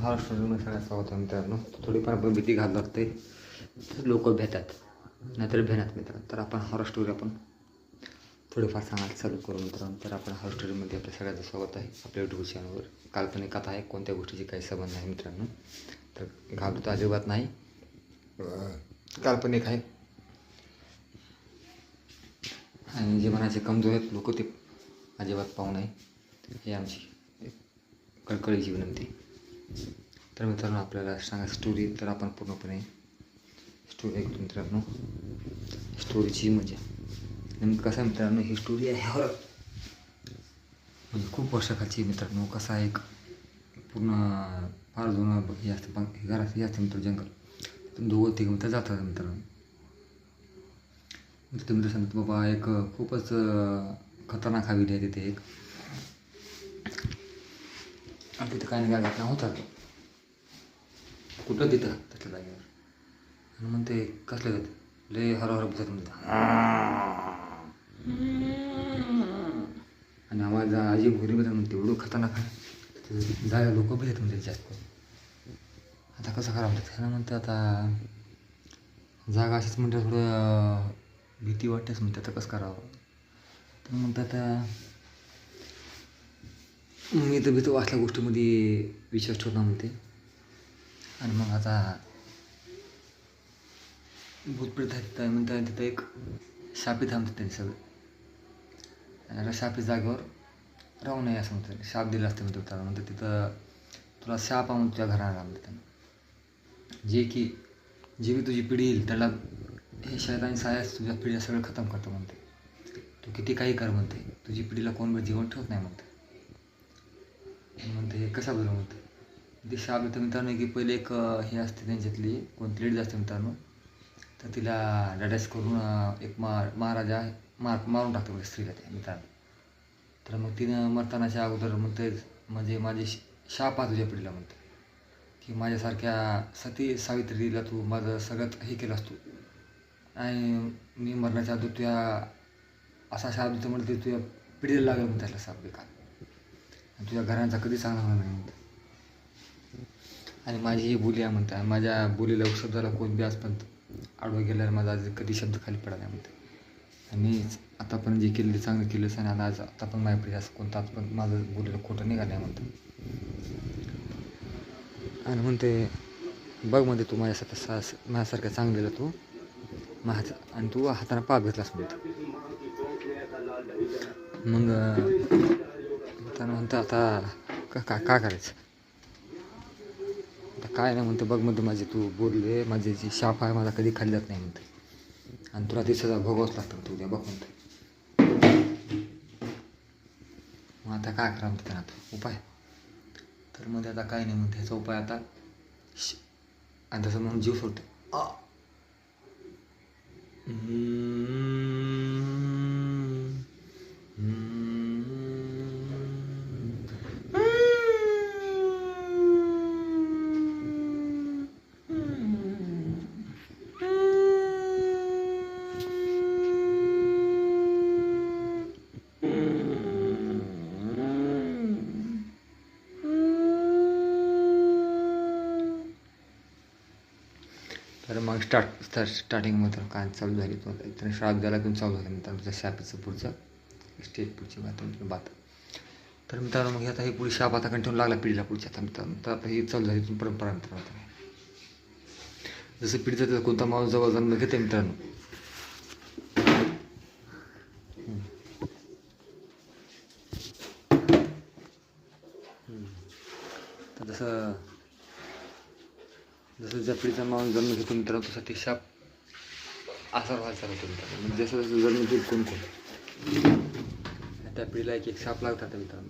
Horror स्टोरीमध्ये सगळ्यात स्वागत आहे मित्रांनो. थोडीफार भीती घाल लागते, लोक भेटतात नाहीतर भेटत मित्रांनो. तर आपण हॉरर स्टोरी आपण थोडीफार सांगायला चालू करू मित्रांनो. तर आपण हॉरर स्टोरीमध्ये आपल्या सगळ्यांचं स्वागत आहे आपल्या यूट्यूब चॅनलवर. काल्पनिक कथा आहे, कोणत्या गोष्टीची काही संबंध नाही मित्रांनो. तर घाबरत अजिबात नाही, काल्पनिक आहे. आणि जे मनाचे कमजोर आहेत लोक ते अजिबात पाहू नये, ही आमची कळकळीची विनंती. तर मित्रांनो आपल्याला सांगा स्टोरी. तर आपण पूर्णपणे स्टोरी ऐकतो मित्रांनो. स्टोरीची मजा नेमकं कसं आहे मित्रांनो, ही स्टोरी आहे हॉरर, म्हणजे खूप वर्षाखालची मित्रांनो. कसा एक पूर्ण फार जुनं हे असतं, पण हे घरात हे असते मित्र, जंगल. दोघं तिघं मित्र जातात मित्रांनो. ते मित्र सांगतात बाबा एक खूपच खतरनाक हवेली आहे तिथे एक, आणि तिथं काही नाही काय घटना होतात. कुठं तिथं त्याच्या जागेवर, आणि मग ते कसलं जातं लय हरहर बसत म्हणतात, आणि आवाज अजीब घोरी बसत म्हणते. एवढं खतरनाक आहे जागा, लोक भेट म्हणते जास्त. आता कसं करावं म्हणतात ह्यानं म्हणते. आता जागा अशीच म्हणते, थोडं भीती वाटतेच म्हणते. आता कसं करावं तर म्हणतात, मी तर भीती वाचल्या गोष्टीमध्ये विश्वास ठेवणार म्हणते. आणि मग आता भूतप्रेत आहे तिथं म्हणतात. तिथं एक शापी थांबतात त्यांनी सगळं, आणि आता शापी जागेवर राहू नये असं म्हणतात. शाप दिला असतं म्हणतो त्याला. म्हणतं तिथं तुला शाप आणून तुझ्या घराला म्हणते त्यांना. जे की जी बी तुझी पिढी येईल त्याला हे शैतानी सायास तुझ्या पिढीला सगळं खतम करतं म्हणते. तू किती काही कर म्हणते, तुझी पिढीला कोण बी जीवन ठेवत नाही म्हणते. म्हणते हे कशा बरं म्हणते. ते शाप देतं मित्रांनो की पहिले एक हे असते त्यांच्यातली कोणती लेडीज असते मित्रांनो. तर तिला डॅडॅस करून एक महाराजा मारून टाकतो म्हणजे स्त्रीला त्या मित्रांनो. तर मग तिनं मरतानाच्या अगोदर म्हणते, म्हणजे माझे शाप आहे तुझ्या पिढीला म्हणते, की माझ्यासारख्या सती सावित्रीला तू माझं सगळ्यात हे केलं असतो, आणि मी मरण्याच्या अगोदर तुझ्या असा शाप देतो म्हणते तुझ्या पिढीला लागलं म्हणते त्याला शाप बेकार, आणि तुझ्या घरांचा कधी चांगला होणार नाही म्हणते. आणि माझी ही बोली आहे म्हणते, माझ्या बोलीला शब्दाला कोण बी आजपर्यंत आडवं गेल्यावर माझा आज कधी शब्द खाली पडा नाही म्हणते. आणि आता पण जे केलं ते चांगलं केलंच, आणि आज आता पण माझ्या पिढी असं कोणतं आज पण माझं बोलीला खोटं निघालं नाही म्हणते. आणि म्हणते बघ म्हणते तू माझ्यासारख्या चांगलेला तू माझ्या, आणि तू हाताने पाप घेतलास म्हणते. मग त्यानं म्हणतं आता का करायचं, आता काय नाही म्हणते. बघ म्हणते माझी तू बोलले, माझी जी शाप आहे माझा कधी खाली जात नाही म्हणते, आणि तुला ती सजा भोगावंच लागतं तू उद्या बघ म्हणते. मग आता काय करा म्हणते त्यांना आता उपाय. तर मग आता काय नाही म्हणते ह्याचा उपाय आता, आणि तसं म्हणून जीव सोडते. तर मग स्टार्टिंगमध्ये काय चालू झाली, तर श्राप द्यायला पण चालू झालं मित्रांनो. त्या शापीचं पुढचं स्टेज पुढची बात. तर मित्रांनो मग आता ही पुढे शाप आता कंटिन्यू लागला पिढीला पुढच्या. आता मित्रांनो तर आता ही चालू झाली परंपरा मित्रांनो. जसं पिढीचा त्याचा कोणता माणूस जवळ जन्म घेते मित्रांनो, तर जसं ज्या पिढीचा माणूस जन्म घेतो मित्रांनो तसा ते शाप आसार व्हायला चालू होतो मित्रांनो. म्हणजे जसं जसं जन्म घेईल कोण त्या पिढीला एक शाप लागतात मित्रांनो.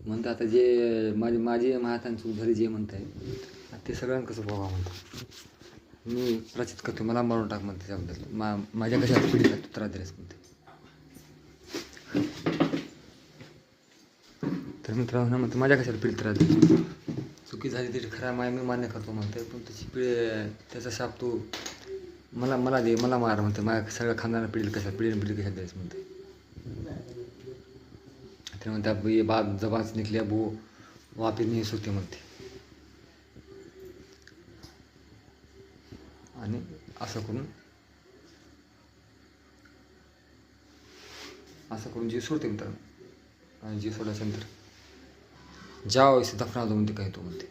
म्हणतं आता जे माझी महातांची घरी जे म्हणताय ते सगळ्यांना कसं बघा म्हणतं. मी प्रचित करतो, मला मारून टाक म्हणते त्याबद्दल. माझ्या कशा पिढीला तू त्रास दिलास म्हणते. तर मित्रांनो म्हणते माझ्या कशाला पिढी त्रास दिली, चुकी झाली तरी खरा मी मान्य करतो म्हणते. पण त्याची त्याचा शाप तू मला दे, मला मार म्हणते. माझ्या सगळ्या खानदाना पिढीला कशा कशाला द्यायचं म्हणते. फिर म्हणते अब ये बात जबान से निकली अब वो वापस नहीं सुटते म्हणते. आणि असं करून जीव सोडते मित्रांनो. आणि जीव सोडल्यानंतर जाओ इसे दफना दो म्हणते काही तो म्हणते.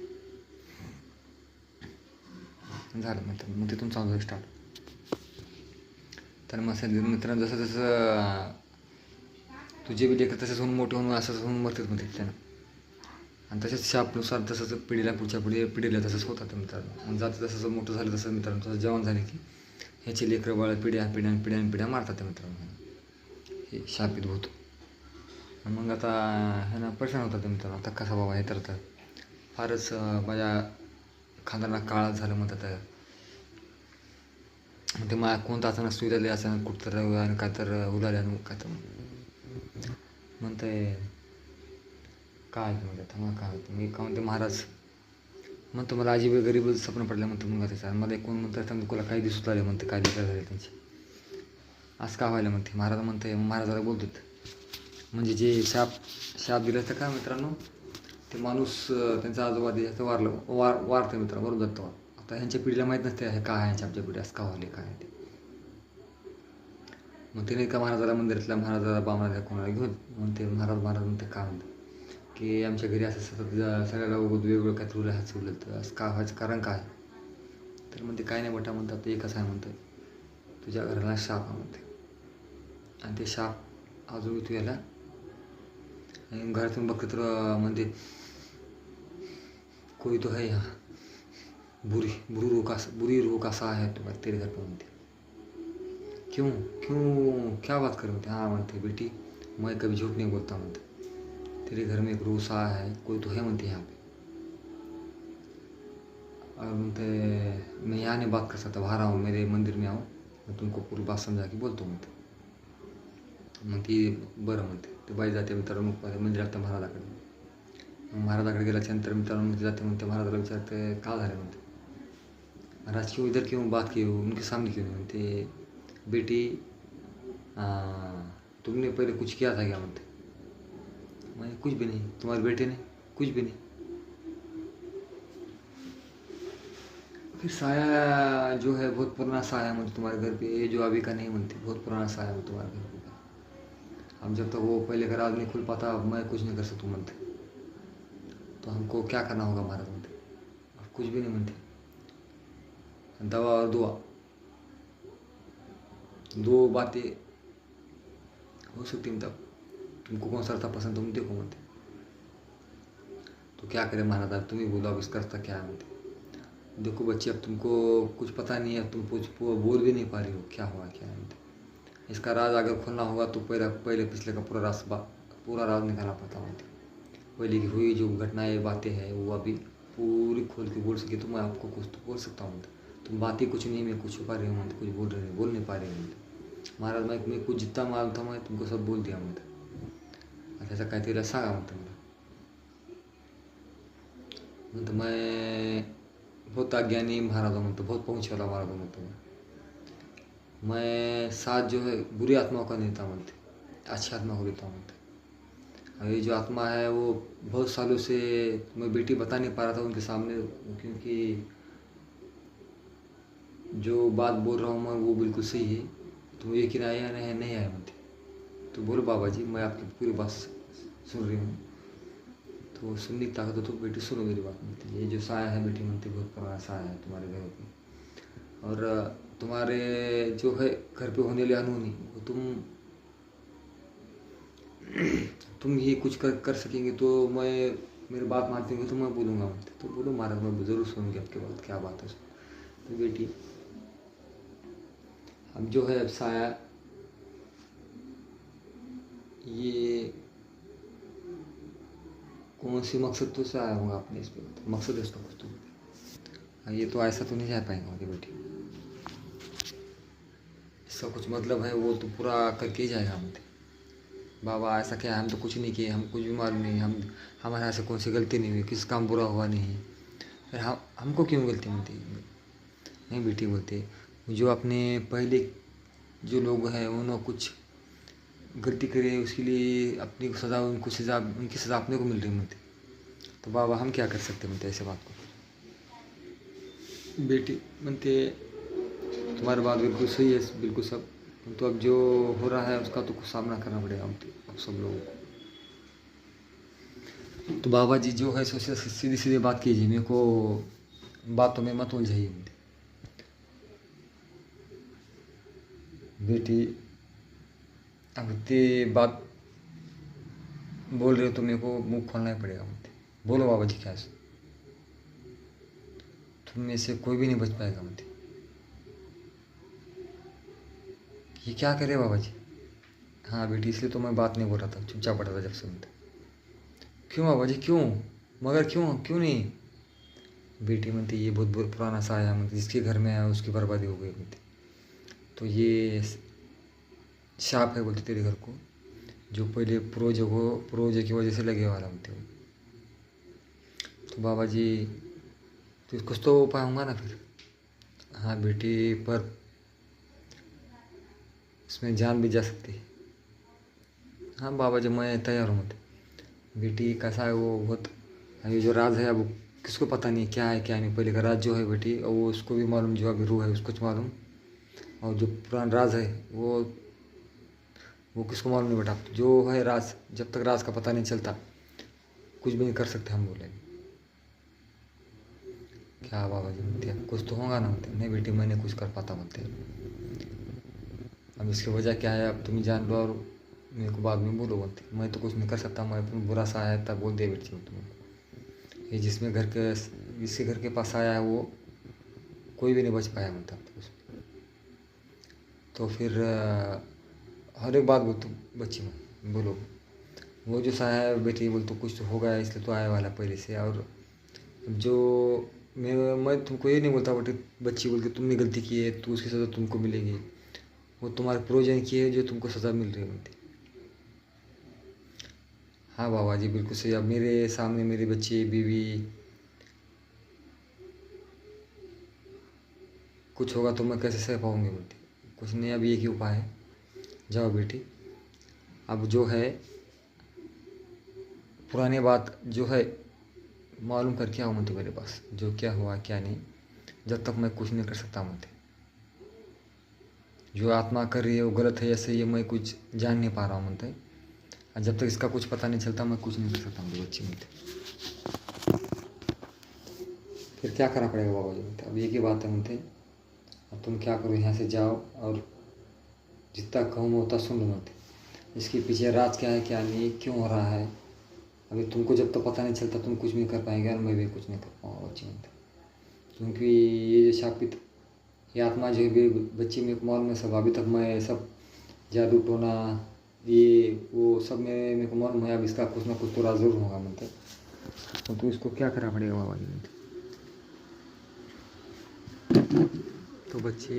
झालं म्हणतात. मग तिथून चालू स्टार्ट. तर मग मित्रांनो जसं जसं तुझे बी लेकर तसंच होऊन मोठे होऊन असंच होऊन मरतात म्हणते त्यानं. आणि तसेच शापनुसार तसंच पिढीला पुढच्या पिढीला तसंच होतात मित्रांनो. मग जातं जसं मोठं झालं तसं मित्रांनो तसं जेवण झाले की ह्याचे लेकरं बाळ पिढ्या मारतात मित्रांनो. हे शापित होतं. मग आता ह्यांना परेशान होतात मित्रांनो. आता कसा बाबा हे तर फारच माझ्या खानदाना काळात झालं म्हणतात. ते मला कोणतं अचानक सुविधा दिली अचानक कुठं तर आणि काय तर उलाले आणि काय तर म्हणते काय म्हणजे आता मग काय होतं. मी का म्हणते महाराज म्हणतो मला अजिबात गरीब स्वप्न पडलं म्हणतो. मग त्याचा मला एक कोण म्हणतं तुला काही दिसत आले म्हणते काय लेकर झाले त्यांचे असं का व्हायला म्हणते. महाराज म्हणते महाराजाला बोलतात म्हणजे जे शाप दिलं असतं का मित्रांनो ते माणूस त्यांचा आजोबा जास्त वारतं मित्रांनो वरून जातं. आता ह्यांच्या पिढीला माहीत नसते हे काय ह्यांच्या आमच्या पिढी असं का व्हायला काय ते. मग त्याने का महाराजाला मंदिरातल्या महाराजाला बामणाला कोणाला घेऊन म्हणते महाराज म्हणते काय म्हणते की आमच्या घरी असं सतत सगळ्याला वेगवेगळं काय तुला हात सोडलं तर असं का व्हायचं कारण काय. तर म्हणते काय नाही बटा म्हणतात ते एकच आहे म्हणतं तुझ्या घराला शाप आहे म्हणते. आणि ते शाप अजून तू याला आणि घरातून बघतं तर म्हणते कोई तो है यहाँ बुरी रूह का सा है तो तेरे घर पर म्हणते. क्यों क्या बात कर म्हणते. हाँ म्हणते बेटी मैं कभी झूठ नहीं बोलता म्हणते. तेरे घर में एक रूह सा है कोई तो है म्हणते यहाँ पे. और म्हणते मैं यहाँ नहीं बात कर सकता बाहर आओ मेरे मंदिर में आओ मैं तुमको पूरी बात समझा के बोलतो म्हणते. मग ती बरं म्हणते. ते बाई जाते मित्रांनो मंदिरात त्या महाराजाकडे. मग महाराजाकडे गेल्याच्यानंतर मित्रांनो जाते म्हणते महाराजाला विचारते का झालं म्हणते. महाराज क्यों इधर क्यों बात की उनके सामने क्यों नहीं म्हणते. बेटी तुमने पहले कुछ किया था क्या म्हणते. मैं कुछ भी नहीं. तुम्हारे बेटे ने कुछ भी नहीं. फिर साया जो है बहुत पुराना साया मतलब तुम्हारे घर पे ये जो अभी का नहीं म्हणते बहुत पुराना साया है तुम्हारे घर पे. अब जब तक वो पहले का राज नहीं खुल पाता अब मैं कुछ नहीं कर सकता म्हणते. तो हमको क्या करना होगा महाराज म्हणते. कुछ भी नहीं म्हणते. दवा और दुआ दो बातें हो सकती मतलब तुमको कौन सा रास्ता पसंद तुम देखो म्हणते. तो क्या करें महाराज अब तुम ही बोलो अब इसका रास्ता क्या है म्हणते. देखो बच्चे अब तुमको कुछ पता नहीं है तुम कुछ बोल भी नहीं पा रही हो क्या हुआ क्या है म्हणते. इसका राज अगर खोलना होगा तो पहले पिछले का पूरा राज निकालना पड़ता म्हणते. पहले की हुई जो घटनाएं बातें हैं वो अभी पूरी खोल के बोल सके तो मैं आपको कुछ तो बोल सकता हूँ. तुम बातें कुछ नहीं मैं कुछ छुपा रही हूँ कुछ बोल नहीं पा रही हूँ. महाराज मैं कुछ जितना मालूम था मैं तुमको सब बोल दिया म्हणते. त्याचा काय तिला सांगा म्हणतो मैं बहुत अज्ञानी महाराज म्हणतो बहुत पहुँचे वाला महाराज म्हणतो. मैं साथ जो है बुरी आत्माओं का नहीं था म्हणते अच्छी आत्मा को देता हूँ म्हणते. और ये जो आत्मा है वो बहुत सालों से मैं बेटी बता नहीं पा रहा था उनके सामने क्योंकि जो बात बोल रहा हूँ मैं वो बिल्कुल सही है. तो यकीन आया नहीं आया म्हणते. तो बोलो बाबा जी मैं आपकी पूरी बात सुन रही हूँ. तो सुनने की ताकत हो तो बेटी सुनो मेरी बात म्हणते. ये जो साया है बेटी म्हणते बहुत पुराना साया है तुम्हारे घर पे. और तुम्हारे जो है घर पे होने वाली अनहोनी वो तुम ही कुछ कर सकेंगे तो मैं मेरी बात मानते होंगे तो मैं बोलूँगा म्हणते. तो बोलो महाराज मैं ज़रूर सुनूंगी आपकी बात क्या बात है. तो बेटी अब जो है अब साया ये कौन सी मकसद तो से आया होगा आपने इस पर मकसद है उसका कुछ तो ये तो ऐसा तो नहीं जा पाएंगे मुझे बेटी. इसका कुछ मतलब है वो तो पूरा करके ही जाएगा मुझे. बाबा ऐसा क्या है हम तो कुछ नहीं किए हम कुछ भी मालूम नहीं हमारे यहाँ से कौन सी गलती नहीं हुई किस काम बुरा हुआ नहीं. फिर हमको क्यों गलती मिलती नहीं बेटी बोलते. जो अपने पहले जो लोग हैं उन्होंने कुछ गलती करी है उसके लिए अपनी सज़ा उनकी सज़ा अपने को मिल रही मिलती। तो बाबा हम क्या कर सकते म्हणते ऐसे बात को। बेटी म्हणते तुम्हारी बात बिल्कुल सही है, बिल्कुल सब, तो अब जो हो रहा है उसका तो कुछ सामना करना पड़ेगा अब सब लोगों को। तो बाबा जी जो है सोचे सीधी सीधी बात कीजिए, मेरे को बातों में मत उलझाइए। बेटी अब इतनी बात बोल रहे हो तो मेरे को मुंह खोलना ही पड़ेगा मुझे। बोलो बाबा जी क्या है? तुम में से कोई भी नहीं बच पाएगा मुझे। ये क्या करे बाबा जी? हाँ बेटी, इसलिए तो मैं बात नहीं बोल रहा था, चुपचाप पड़ा था जब से मुझे। क्यों बाबा जी क्यों? मगर क्यों नहीं? बेटी म्हणते ये बहुत पुराना सा आया, मतलब जिसके घर में आया उसकी बर्बादी हो गई बोलती। तो ये शाप है बोलते तेरे घर को, जो पहले पूर्वजों की वजह से लगे वाला बोलते हो। तो बाबा जी तो कुछ तो उपाय होगा ना फिर? हाँ बेटी, पर इसमें जान भी जा सकती है। हाँ बाबा जी मैं तैयार हूँ। बेटी कैसा है वो बहुत, ये जो राज है अब किसको पता नहीं क्या है क्या नहीं। पहले का राज जो है बेटी वो उसको भी मालूम, जो अभी रूह है उसको मालूम, और जो पुराना राज है वो किसको मालूम नहीं बेटा। जो है राज, जब तक राज का पता नहीं चलता कुछ भी नहीं कर सकते हम बोले। क्या बाबा जी बोलते हैं कुछ तो होगा ना बोलते। नहीं बेटी मैं नहीं कुछ कर पाता बोलते। अब इसकी वजह क्या है अब तुम ही जान लो, और मेरे को बाद में बोलो बोलते। मैं तो कुछ नहीं कर सकता, मैं अपना बुरा सा आया था बोल दे बेटी तुम्हें। ये जिसके घर के पास आया है वो कोई भी नहीं बच पाया मतलब उसमें। तो फिर हर एक बात बोल तुम बच्ची में बोलो। वो जो सा है बेटी बोल तो कुछ तो होगा इसलिए तो आया वाला पहले से। और जो मैं तुमको ये नहीं बोलता बेटी बच्ची बोल के तुमने गलती की है तो उसकी सज़ा तुमको मिलेगी। वो तुम्हारे पूर्वजन की है जो तुमको सज़ा मिल रही है बोलती। हाँ बाबा जी बिल्कुल सही। अब मेरे सामने मेरे बच्चे बीवी कुछ होगा तो मैं कैसे सह पाऊँगी बोलती। कुछ नहीं, अब एक ही उपाय है, जाओ बेटी। अब जो है पुरानी बात जो है मालूम करके आओ मुझे मेरे पास, जो क्या हुआ क्या नहीं। जब तक मैं कुछ नहीं कर सकता मुझे, जो आत्मा कर रही है वो गलत है या सही है मैं कुछ जान नहीं पा रहा हूँ मुझे। और जब तक इसका कुछ पता नहीं चलता मैं कुछ नहीं कर सकता मुझे बच्ची मुझे। फिर क्या करना पड़ेगा बाबा जी मुझे? अब एक ही बात है मुझे, अब तुम क्या करो यहाँ से जाओ और जितना कहूँ मैं उतना सुन लो मुझे। इसके पीछे राज क्या है क्या नहीं, क्यों हो रहा है, अभी तुमको जब तक पता नहीं चलता तुम कुछ नहीं कर पाएंगे और मैं भी कुछ नहीं कर पाऊँगा बच्ची मुझे। क्योंकि ये जो शापित ये आत्मा जो है बच्ची में मालूम में सब, अभी तक मैं सब जादू टोना ये वो सब मेरे को मालूम है। अब इसका कुछ ना कुछ तो राज जरूर होगा मतलब। तो इसको क्या करना पड़ेगा बाबा जी? तो बच्चे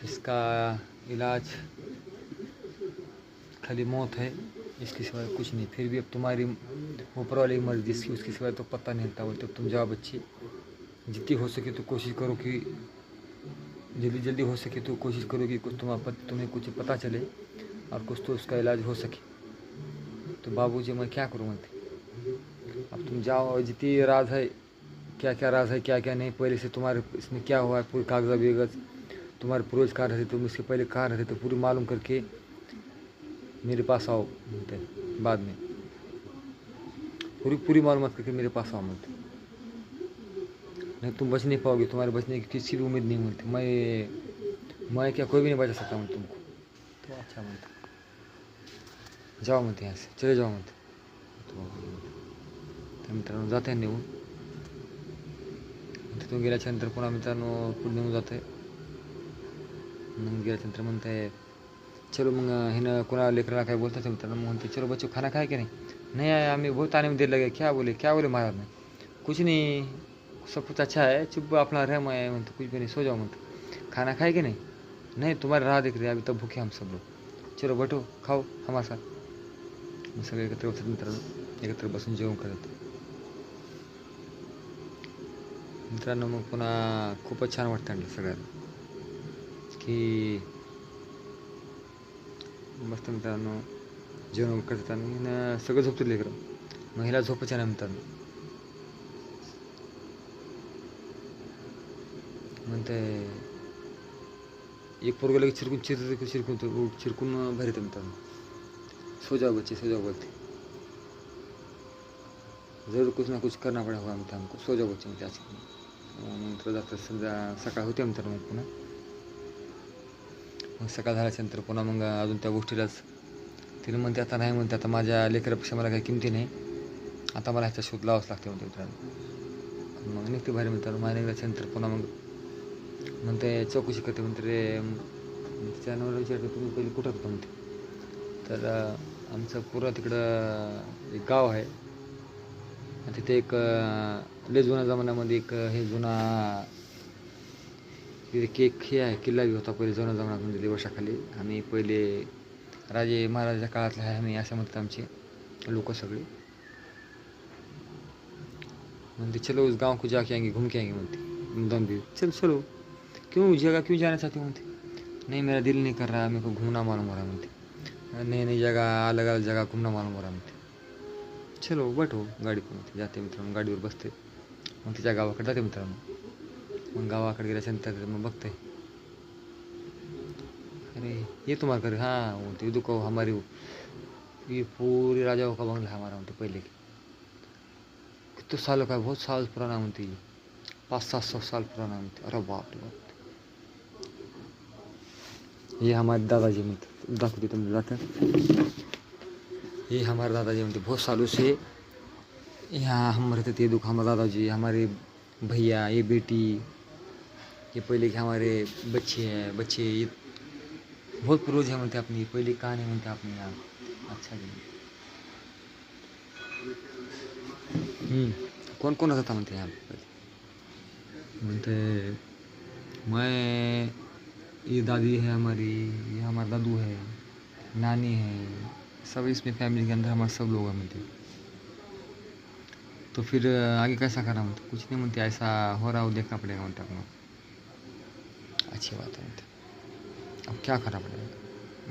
इसका इलाज खाली मौत है, इसके सिवाय कुछ नहीं। फिर भी अब तुम्हारी ऊपर वाली मर्जी जिसकी उसके सिवाय तो पता नहीं लगता बोलते। अब तुम जाओ बच्ची, जितनी हो सके तो कोशिश करो कि जल्दी हो सके तो कोशिश करो कि कुछ तुम्हें कुछ पता चले और कुछ तो उसका इलाज हो सके। तो बाबूजी मैं क्या करूँ मैं? अब तुम जाओ और जितनी राज है क्या राज है क्या नहीं, पहले से तुम्हारे इसमें क्या हुआ है पूरी कागज़ वेगज, तुम्हारे पूर्वज कहाँ रहते, तुम इसके पहले कहाँ रहते, तो पूरी मालूम करके मेरे पास आओ बोलते। बाद में पूरी मालूमात करके मेरे पास आओ बोलते। नहीं तुम बच नहीं पाओगे, तुम्हारे बचने की किसी भी उम्मीद नहीं मिलती। मैं क्या कोई भी नहीं बचा सकता मैं तुमको। तो अच्छा बोलते जाओ मत यहाँ से, चले जाओ मत। तर मित्रांनो जाते हैं निघून. तिथून गेल्याच्यानंतर पुन्हा मित्रांनो पुढे निघून जात आहे. मग गेल्याच्यानंतर म्हणत आहे चलो मग हिनं कोणा लेकराला काय बोलतात मित्रांनो. मग म्हणते चलो बच्चों खाना खाए क्या नहीं. नहीं आया हमें बहुत आने में देर लगे. क्या बोले महाराज ने. कुछ नहीं सब कुछ अच्छा है चुप अपना रह. मैं म्हणतो कुछ भी नहीं सो जाओ म्हणतो. खाना खाए कि नहीं. नहीं तुम्हारे राह देख रहे अभी तब भूखे हम सब लोग. चलो बैठो खाओ हमारे साथ. मग सगळे एकत्र बसतात मित्रांनो. एकत्र बसून जेवण करत मित्रांनो. मग पुन्हा खूपच छान वाटतं सगळ्यांना की मस्त मित्रांनो जेवण करतात आणि सगळं झोपतं लेकरं. मग हिला झोपायचं नाही मित्रांनो. म्हणते एक पोरगं लगेच चिरकून बाहेर येतं मित्रांनो. सो जाओ बोलते. जरूर कुछ ना कुछ करना पडेगा म्हणते हमको. सो जाओ बच्चे म्हणते असं. नंतर जातात समजा सकाळ होते मित्रांनो. मग पुन्हा मग सकाळ झाल्याच्यानंतर पुन्हा मग अजून त्या गोष्टीलाच तिने म्हणते आता नाही म्हणते, आता माझ्या लेकरापेक्षा मला काही किमती नाही, आता मला ह्याचा शोध लावाच लागते म्हणते मित्रांनो. मग निघते बाहेर मित्रांनो. माझ्या निघाल्याच्यानंतर पुन्हा मग म्हणते चौकशी करते म्हणते रे. तिच्या नवऱ्याला विचारते तुम्ही पहिले कुठं होता म्हणते. तर आमचं पुरं तिकडं एक गाव आहे. तिथे एक लय जुन्या जमान्यामध्ये एक हे जुना तिथे हे आहे किल्ला बी होता पहिले जुन्या जमान्यामध्ये दिवसाखाली. आम्ही पहिले राजे महाराजाच्या काळातले आहे आम्ही असं म्हणतात आमचे लोक सगळे. म्हणते चलो उस गाँव को जाके आएंगे घूम के आएंगे म्हणते. दम भी चलो क्यों जगह क्यों जाना चाहती हूँ म्हणते. नहीं मेरा दिल नहीं कर रहा, मेरे को घूमना मालूम हो रहा म्हणते. नई जगह अलग अलग जगह घूमना मालूम हो रहा म्हणते. चलो बैठो गाडी पण म्हणते. जाते मित्रांनो गाडीवर बसते. मग तिच्या गावाकडे जाते मित्रांनो. मग गावाकडे गेल्याच्यानंतर मग बघते अरे ये तुम्हारे घर. हाँ बोलते देखो हमारी ये पूरी राजाओं का बंगला हमारा म्हणते पहिले. कितने सालों का, बहुत साल पुराना म्हणते. 500-700 साल पुराना म्हणते. अरे बाप रे बाप. ये हमारे दादाजी म्हणते. दाखवते तुम्ही जाते. ये हमारे दादाजी म्हणते बहुत सालों से यहाँ हम रहते थे. दुख हमारे दादाजी, हमारे भैया, ये बेटी, ये पहले के हमारे बच्चे ये बहुत पूर्वज है म्हणते अपनी. पहिली कहाणी म्हणते अपनी यहाँ. अच्छा जी. कौन कौन रहता था म्हणते यहाँ पे. म्हणते मैं, ये दादी है हमारी, ये हमारा दादू है, नानी है, सब इसमें फैमिली के अंदर हमारे सब लोग हैं म्हणते. तो फिर आगे कैसा करा म्हणते. कुछ नहीं म्हणते, ऐसा हो रहा हो देखना पड़ेगा म्हणते अपना. अच्छी बात है म्हणते. अब क्या करना पड़ेगा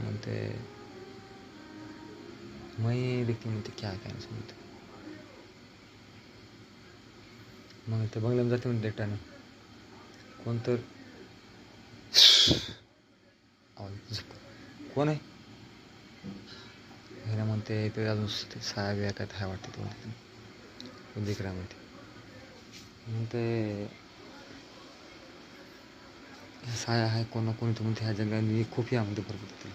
म्हणते. मैं देखते म्हणते क्या काय म्हणते. मग ते बंगल्यामध्ये जाते म्हणते एकट्यानं. कोणतर कोण आहे हे ना म्हणते. ते अजून साया बिया काय हाय वाटते ते म्हणते. दिकरा म्हणते. म्हणते साया आहे कोण ना कोणी तर म्हणते ह्या जंगलाने खूप या म्हणते भरपूर ते.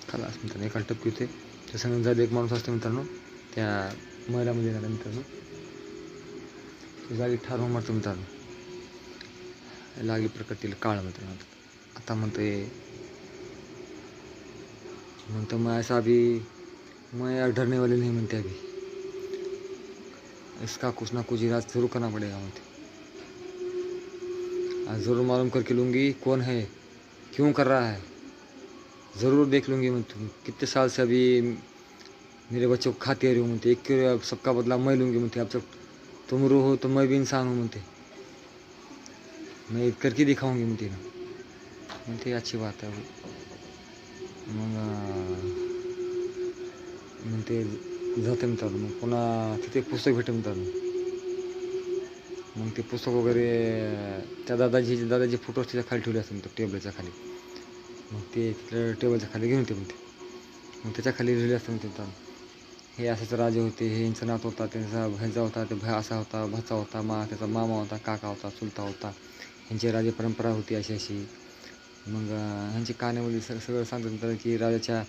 खलास मित्रांनो. एका टप्पी होते त्या संग झाले. एक माणूस असते मित्रांनो त्या महिलामध्ये झाला मित्रांनो. जागी ठार मारतो मित्रांनो. लागली प्रकृतीला काळ मित्रांनो. आता म्हणते मैं ऐसा अभी मैं डरने वाले नहीं म्हणते. अभी इसका कुछ ना कुछ इलाज जरूर करना पड़ेगा म्हणते. आज ज़रूर मालूम करके लूँगी कौन है, क्यों कर रहा है, ज़रूर देख लूँगी मैं. तुम कितने साल से अभी मेरे बच्चों को खाती रही हूँ म्हणते. एक किलो अब सबका बदला मैं लूँगी म्हणते. अब जब तुम रूह हो तो मैं भी इंसान हूँ म्हणते. मैं करके दिखाऊंगी म्हणते ना. म्हणते अच्छी बात है. मग मग ते जाते मित्रांनो. मग पुन्हा तिथे एक पुस्तक भेटतं मित्रांनो. मग ते पुस्तक वगैरे त्या दादाचे फोटो त्याच्या खाली ठेवले असतात मित्र, टेबलच्या खाली. मग ते तिथल्या टेबलच्या खाली घेऊन येते म्हणते. मग त्याच्या खाली लिहिले असतं म्हणते मित्रांनो, हे असेच राजे होते, हे यांचा नात होता, त्यांचा ह्यांचा होता, ते असा होता, भाचा होता, त्याचा मामा होता, काका होता, चुलता होता, ह्यांची राजे परंपरा होती अशी अशी. मग ह्यांची कहाण्यामध्ये सगळं सांगतात मित्रांनो की राजाच्या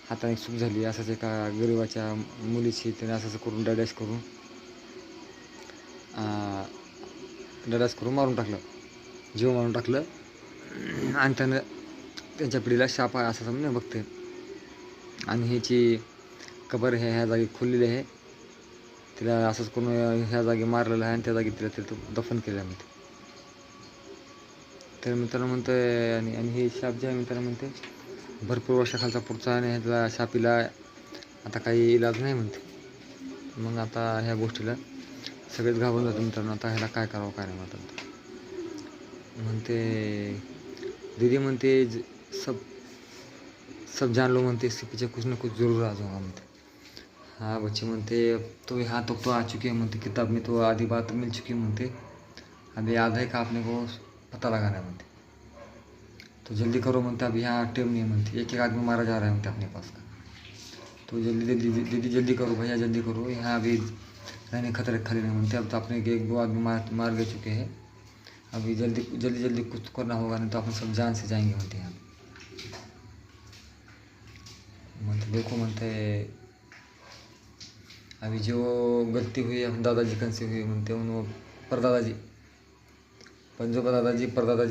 हाताने चूक झाली, असंच एका गरिबाच्या मुलीची त्याने असं करून डॅडॅश करून मारून टाकलं, जीव मारून टाकलं. आणि त्यानं त्यांच्या पिढीला शाप आहे असं समजून बघते. आणि ह्याची कबर ह्या जागी खोललेली आहे, तिला असंच करून ह्या जागी मारलेलं आहे आणि त्या जागी तिला तिथं दफन केलं आहे म्हणते. तर मित्रांनो म्हणतं आणि हे शाप जे आहे मित्रांनो म्हणते भरपूर वर्षाखालचा पुढचा, आणि ह्याला शापीला आता काही इलाज नाही म्हणते. मग आता ह्या गोष्टीला सगळेच घाबरून जाते मित्रांनो. आता ह्याला काय करावं काय नाही म्हणतात. म्हणते दीदी म्हणते सब सब जान लो म्हणते, इसके पीछे कुछ ना कुछ जरूर आ जाऊंगा म्हणते. हाँ बच्चे म्हणते तो यहाँ तक तो आ चुके हैं म्हणते, किताब में तो आधी बात मिल चुकी म्हणते, अभी आधा का आपने को पता लगाना है म्हणते. तो जल्दी करो म्हणते, अभी यहाँ टाइम नहीं म्हणते, एक एक आदमी मारा जा रहा है म्हणते अपने पास का. तो जल्दी दीदी जल्दी करो भैया, जल्दी करो, यहाँ अभी रहने खतरे खाली नहीं म्हणते. अब तो अपने एक दो आदमी मार गए चुके हैं, अभी जल्दी कुछ करना होगा, नहीं तो अपन सब जान से जाएंगे म्हणते. यहाँ म्हणते देखो म्हणते अभी जो गलती हुई है दादाजी कन से हुई म्हणते, उन्होंने परदादाजी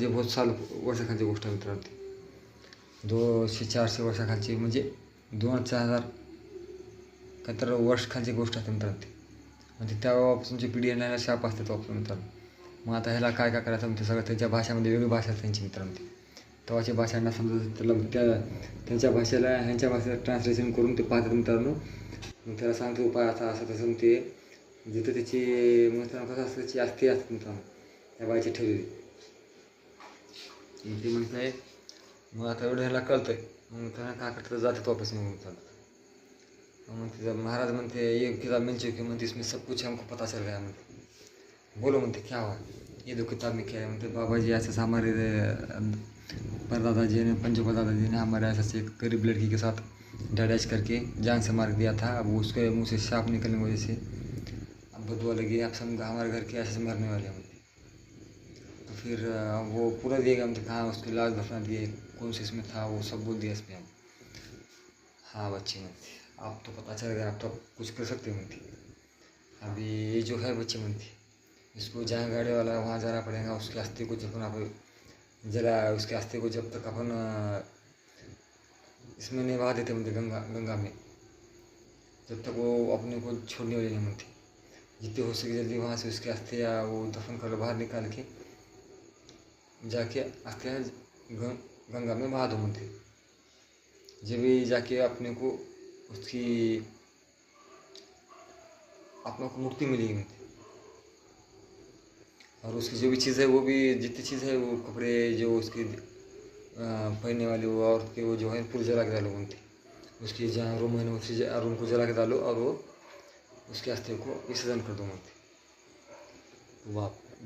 बहुत वर्षाखालची गोष्ट आहे मित्रांनो. 200-400 वर्षाखालची, म्हणजे 2000 काय तर वर्ष खालची गोष्ट असते मित्रांनो. म्हणजे त्यापासूनची पिढी येणाऱ्या शाप असते तो मित्रांनो. मग आता ह्याला काय करायचं म्हणते, सगळं त्यांच्या भाषेमध्ये वेगळी भाषा आहे त्यांची मित्रांनो. तेव्हाची भाषांना समजत, त्याला त्यांच्या भाषेला ह्यांच्या भाषेला ट्रान्सलेशन करून ते पाहतात मित्रांनो. मग त्याला सांगतो उपाय असा असं तसं. ते जिथं त्याची मित्रांनो कसं असतं, त्याची अस्थि असते मित्रांनो त्या बाईची ठेवलेली. मग ते म्हणत आहे मग आता एवढं ह्याला कळतंय. मग त्यांना काय करतं, जातात वापस मग मित्रांनो. मग तिचा महाराज म्हणते ये किताब मिल चुकी म्हणते, इसमें सब कुछ हमको पता चल गया म्हणते. बोलो म्हणते क्या हुआ, ये दो किताब में क्या है म्हणते. बाबा जी ऐसे हमारे परदादाजी ने पंजोपदादाजी ने हमारे ऐसे एक गरीब लड़की के साथ डैश करके जान से मार दिया था. अब उसके मुँह से सांप निकलने की वजह से अब बदुआ लगी, अब सब हमारे घर के ऐसे मरने वाले हैं म्हणते. तो फिर वो पूरा दिएगा मतलब, कहाँ उसकी लाश दफना दिए, कौन से इसमें था, वो सब बोल दिया इसमें. हाँ बच्चे म्हणते आप तो पता चल गया, आप तो कुछ कर सकते म्हणते. अभी ये जो है बच्चे म्हणते, इसको जहाँ गाड़ी वाला है वहाँ जाना पड़ेगा. उसके अस्थि को जब आप उसके अस्थि को जब तक अपन इसमें नहीं बहा देते म्हणते, गंगा में, जब तक वो अपने को छोड़ने वाले नहीं म्हणते. जितने हो सके जल्दी वहाँ से उसके अस्थि या वो दफन कर लो, बाहर निकाल के जाके अस्थि गंगा में बहा दो म्हणते. जब भी जाके अपने को उसकी आत्मा को मुक्ति मिलेगी म्हणते. और उसकी जो भी चीज़ है, वो भी जितनी चीज़ है, वो कपड़े जो उसकी पहनने वाली वो औरत के वो जो है पूरी जला के डालो म्हणते. उसकी जहाँ रूम है ना उसी रूम को जला के डालो और वो उसके अस्थि को विसर्जन कर दो म्हणते.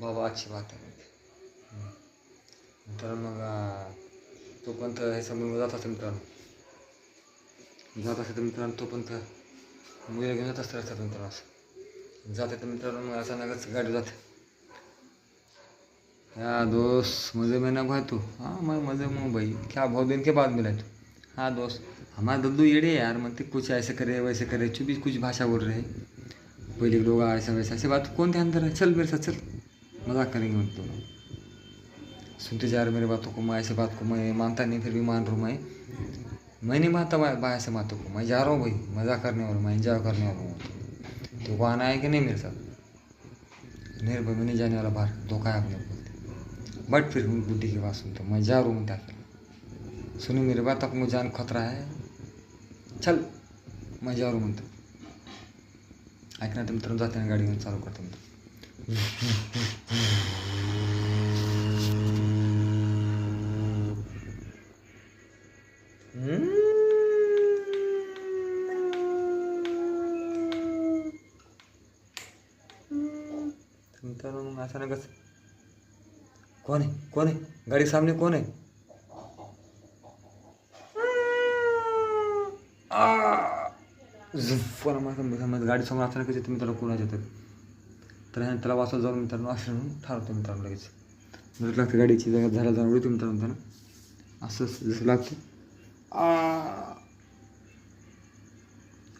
बाबा अच्छी बात आहे म्हणते. तर मग तोपर्यंत हे समोर जात असतं मित्रांनो. तोपर्यंत मुलीला घेऊन जात असतं रस्त्यात मित्रांनो. असं जाते तर मित्रांनो मग अचानकच गाडी जाते. हाँ दोस्त मज़े में ना भाई तू. हाँ मैं मज़े में हूँ भाई, क्या बहुत दिन के बाद मिला तू. हाँ दोस्त हमारा दद्दू येड़े यार, म्हणते कुछ ऐसे करे वैसे करे, चुपी कुछ भाषा बोल रहे. पहले लोग ऐसा वैसा ऐसे बात, कौन ध्यान दे रहा है, चल मेरे साथ चल, मजाक करेंगे मतलब. सुनते जा रहे मेरे बातों को, मैं ऐसे बात को मैं मानता नहीं, फिर भी मान रहा हूँ. मैं नहीं मानता भाई ऐसे बातों को, मैं जा रहा हूँ भाई, मज़ा करने वाला हूँ, मैं एंजॉय करने वाला हूँ. तो को आना है कि नहीं मेरे साथ. नहीं भाई मैं नहीं जाने वाला बाहर, धोखा है अपने को. बट फिर बुढ़ी की बात सुनता हूँ, मैं जा रहा हूँ म्हणते. अकेला सुनी मेरी बात, आपको जान खतरा है, चल मैं जा रहा हूँ म्हणतो. ऐकणार तर मित्रांनो जाते ना गाडी घेऊन चालू करतो मित्र. मित्रांनो मग अचानकच कोण आहे कोण आहे गाडी सामने कोण आहे समज गाडी समोर अचानकच येते मित्रांनो कोणाच्या तर ह्याने त्याला वाचवत जाऊन मित्रांनो असं म्हणून ठरवतो मित्रांनो लगेच जर लागते गाडीची जागा झाला जाऊन उडतो मित्रांनो त्यांना असंच जसं लागतं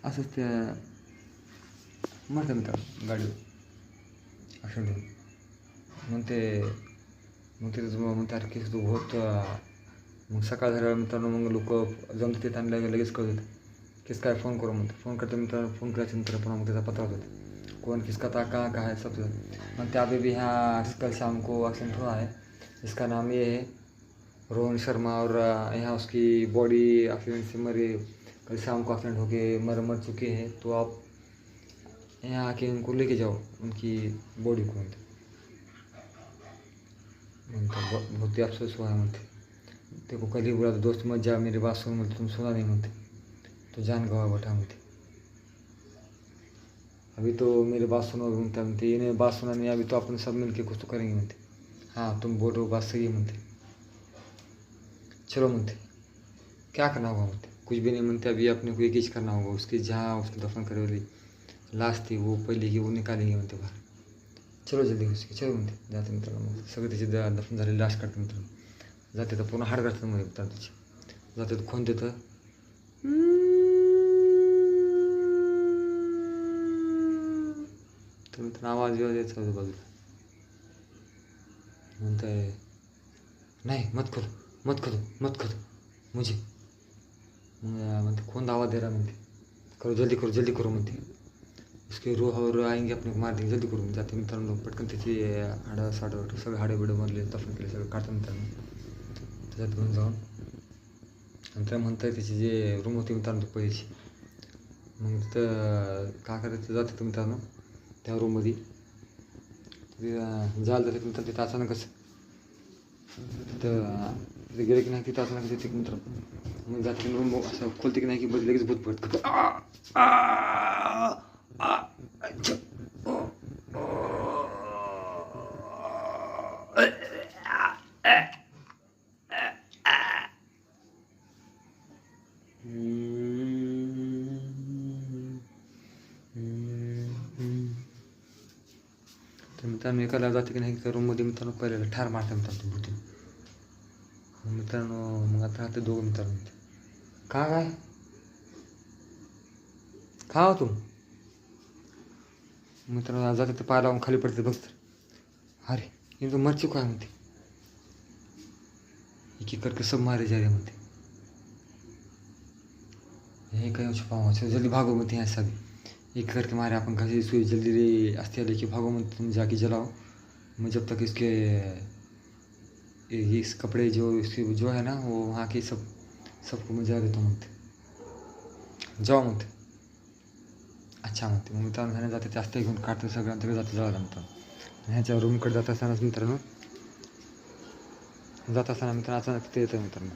असंच त्या मरतं मित्रांनो गाडी ॲक्सिडेंट मग तिथं मग त्या केस तो होत मग सकाळ झाल्यावर मित्रांनो मग लोक जमतात ते त्यांना लगेच कळतात किस काय फ़ोन करो म्हणते फ़ोन करते मित्रांनो फ़ोन करायचे मित्र पण मग त्याचा पता होता कौन किसका था कहाँ है सब म्हणते अभी भी यहाँ कल शाम को एक्सीडेंट हुआ है इसका नाम ये है रोहन शर्मा और यहाँ उसकी बॉडी एक्सीडेंट से मरी कल शाम को एक्सीडेंट होके मर चुके हैं तो आप यहाँ आके उनको लेके जाओ उनकी बॉडी को म्हणते बहुत ही अफसोस हुआ है म्हणते तेरे को कल ही बोला था दोस्त मत जा मेरी बात सुन म्हणते तुम सुना नहीं म्हणते तो जान गवा बैठा मुझे अभी तो मेरी बात सुनो म्हणते इन्हें बात सुना नहीं अभी तो अपन सब मिलके कुछ तो करेंगे म्हणते हाँ तुम बोल रहे हो बात सही है म्हणते चलो म्हणते क्या करना होगा म्हणते कुछ भी नहीं म्हणते अभी अपने को एक चीज़ करना होगा उसकी जहाँ उसकी दफन करे वाली लाश थी वो पहले की वो निकालेंगे म्हणते बाहर चलो जल्दी उसकी चलो म्हणते जाते मित्रांनो मग सगळे त्याची दफन झालेली लाश काढते मित्रांनो जाते तर पूर्ण हाड काढतात मध्ये मित्रांनो त्याची जाते तर खोन देतं तर मित्रांनो आवाज यायचा होता बाजूला म्हणताय नहीं मत करो मुझे म्हणते कौन दावा दे रहा म्हणते जल्दी करो म्हणते उसके रूह और आएंगे अपने को मार देंगे जल्दी करून जाते मित्रांनो पटकन त्याची हाडं साडं सगळे हाडे बिडं मरले दफन केले सगळं काढतं मित्रांनो त्याच्यात घेऊन जाऊन आणि त्या म्हणताय त्याची जे रूम होती मित्रांनो पहिलीची मग तिथं काय करायचं जाते मित्रांनो त्या रूममध्ये तिथं जायला जाते मित्रांनो तिथं अचानकच तिथं गेले की नाही तिथं अचानक येते मित्रांनो मग जाते रूम असं खोलते की नाही की बस लगेच भूत पडतं तर मित्रांनो एकाला जाते की नाही त्या रूममध्ये मित्रांनो पहिल्याला ठार मारते मित्रांनो भूती मित्रांनो मग आता राहते दोघं मित्रांनो काय का हो तुम मित्रांनो जाते तर पाय लावून खाली पडते बघ तर अरे ये तो मर चुका है म्हणते एक एक करके सब मारे जा रहे म्हणते यही कहीं छुपा हुआ जल्दी भागो म्हणते यहाँ सभी एक करके मारे अपन घर से सुई जल्दी रे अस्थि लेके भागो म्हणते तुम जाके जलाओ मैं जब तक इसके इस कपड़े जो इसके जो है ना वो वहाँ के सबको मैं जा देता हूँ म्हणते जाओ म्हणते अच्छा म्हणते मग मित्रांनो ह्याने जाते जास्त घेऊन काढतं सगळ्यांकडे जाते जळाला मित्रांनो ह्याच्या रूमकडे जात असतानाच मित्रांनो अचानक तिथे येतं मित्रांनो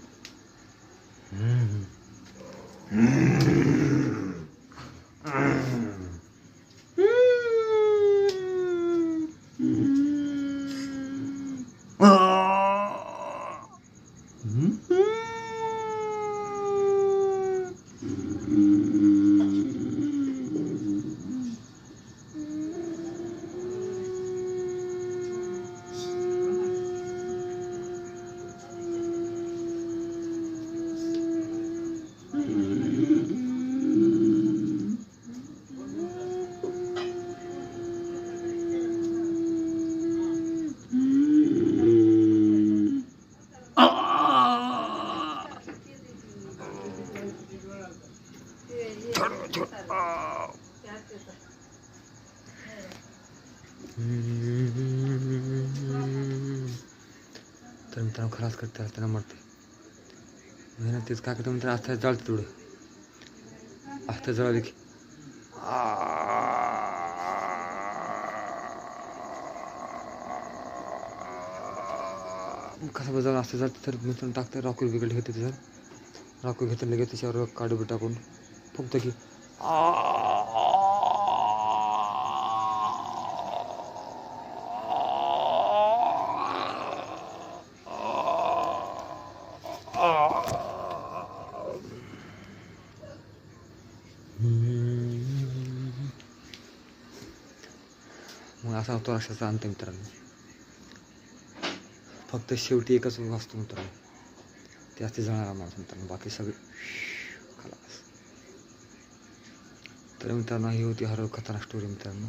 तर मित्रांनो खलास करते त्यांना मरते मेहनत तेच काय करतो मित्रांनो आस्था जळते थोडं आस्था जळाली की कसं बजावून आस्था जळते तर मित्रांनो टाकते रॉकेल बिकल ठेवते सर राखू घेतलं लगेच त्याच्यावर काडू टाकून फक्त की मग असा होतो राक्षसाचा अंत मित्रांनो. फक्त शेवटी एकच वाचतो मित्रांनो, ते असते जळणारा माणूस मित्रांनो, बाकी सगळे खलास. तर मित्रांनो ही होती हॉरर खतरनाक स्टोरी मित्रांनो.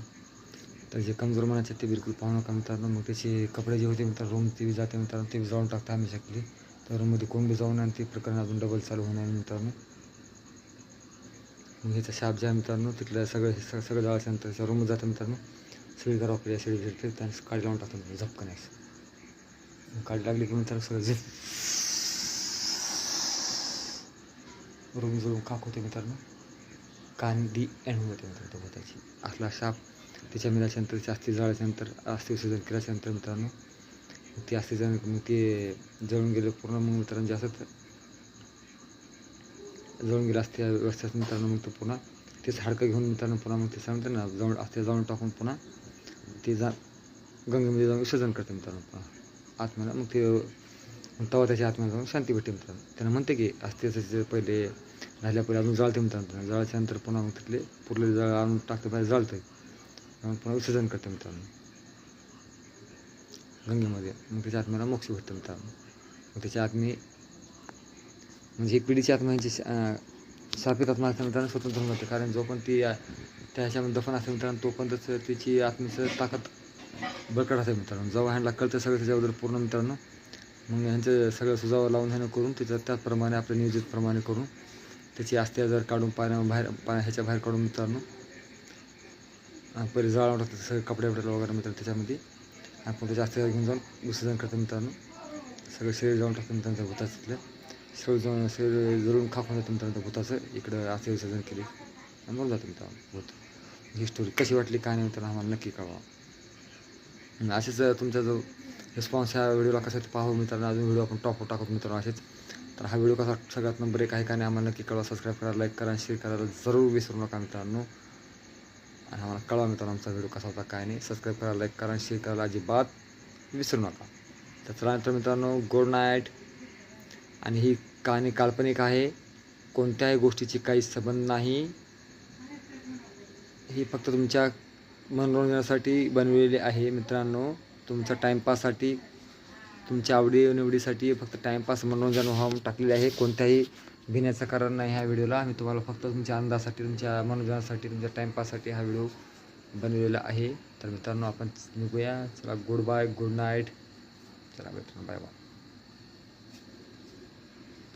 तर जे कमजोर मनाचे ते बिलकुल पाहू नका मित्रांनो. मग त्याचे कपडे जे होते मित्रांनो, रूम ते जाते मित्रांनो, ते जाऊन टाकता आम्ही शकली. तर रूममध्ये कोण बी जाऊन आणि ते प्रकरण अजून डबल चालू होणार मित्रांनो. मग ह्याचा शाप जे आहे मित्रांनो, तिथलं सगळं जाळल्यानंतर त्याच्या रूममध्ये जातं मित्रांनो. सगळी करा आपल्या शेळी भेटते त्याने काढी लावून टाकतो मित्रांनो, झपकन असं काढी लागली की मित्रांनो सगळं झप रूम जळून खाक होते मित्रांनो. कांदी एंड होते मित्रांनो भूताची. असला शाप त्याच्या मिळाल्यानंतर त्याची अस्थी जाळल्यानंतर अस्थी विसर्जन केल्याच्यानंतर मित्रांनो ते अस्थी मग ते जळून गेले पूर्ण. मग मित्रांनो जास्त जळून गेलं असते व्यवस्थित मित्रांनो. मग तो पुन्हा तेच हाडकं घेऊन मित्रांनो पुन्हा मग ते सांगतात ना जाऊन असते जाऊन टाकून पुन्हा ते गंगेमध्ये जाऊन विसर्जन करते मित्रांनो पुन्हा आत्म्याला. मग ते तेव्हा त्याच्या आत्म्याला जाऊन शांती भेटते मित्रांनो. त्यांना म्हणते की असते पहिले राहिल्या पहिले अजून जाळते मित्रांनो. जाळल्याच्यानंतर पुन्हा मग तिथले पुरलेले जाळ आणून टाकते पाहिजे जाळतं मग पुन्हा विसर्जन करते मित्रांनो गंगेमध्ये. मग त्याच्या आत्म्याला मोक्ष भेटतं मित्रांनो. मग त्याच्या आत्मे म्हणजे एक पिढीची आत्मा यांची शापित आत्मा असते मित्रांनो स्वतंत्र होऊन जाते. कारण जो पण ती त्या ह्याच्यामध्ये दफन असते मित्रांनो तो पण तिची आत्म्याचं ताकद बळकट असते मित्रांनो. जेव्हा ह्यांना कळतं सगळं त्याच्याबद्दल पूर्ण मित्रांनो, मग ह्यांचं सगळं सुजावं लावून ह्यानं करून तिचं त्याचप्रमाणे आपल्या नियोजितप्रमाणे करून त्याची अस्त्या जर काढून ह्याच्या बाहेर काढून मित्रांनो पहिले जाळून टाकतात सगळे कपडे वगैरे मित्रांनो त्याच्यामध्ये. आपण त्याच्या अस्त्या घेऊन जाऊन विसर्जन करतो मित्रांनो. सगळं शरीर जाऊन टाकतं मित्रांनो भूताचं तिथलं शरीर जळून खाकून जातं मित्रांनो भूताचं. इकडं अस्त्या विसर्जन केली आणि बोलून जातं मित्रांनो भूत. ही स्टोरी कशी वाटली काय नाही मित्रांनो आम्हाला नक्की कळवा. असेच तुमचा जो रिस्पॉन्स ह्या व्हिडिओला कसा ते पाहू मित्रांनो. अजून व्हिडिओ आपण टॉप टाकतो मित्रांनो असेच. तर हा व्हिडिओ कसा सगळ्यात नंबर एक आहे का नाही आम्हाला नक्की कळवा. सबस्क्राईब करा, लाईक करा, शेअर करायला जरूर विसरू नका मित्रांनो. आणि आम्हाला कळवा मित्रांनो आमचा व्हिडिओ कसा होता काय नाही. सबस्क्राईब करा, लाईक करा, शेअर करायला अजिबात विसरू नका. तर चला मित्रांनो गुड नाईट. आणि ही कहाणी काल्पनिक आहे, कोणत्याही गोष्टीची काही संबंध नाही. ही फक्त तुमच्या मनोरंजनासाठी बनवलेली आहे मित्रांनो. तुमच्या टाईमपाससाठी, तुमच्या आवडीनिवडीसाठी फक्त टाईमपास मनोरंजन व्हावं टाकलेले आहे. कोणत्याही भिण्याचं कारण नाही ह्या व्हिडिओला. आम्ही तुम्हाला फक्त तुमच्या आनंदासाठी, तुमच्या मनोरंजनासाठी, तुमच्या टाईमपाससाठी हा व्हिडिओ बनवलेला आहे. तर मित्रांनो आपण निघूया. चला गुड बाय, गुड नाईट. चला मित्रांनो बाय बाय.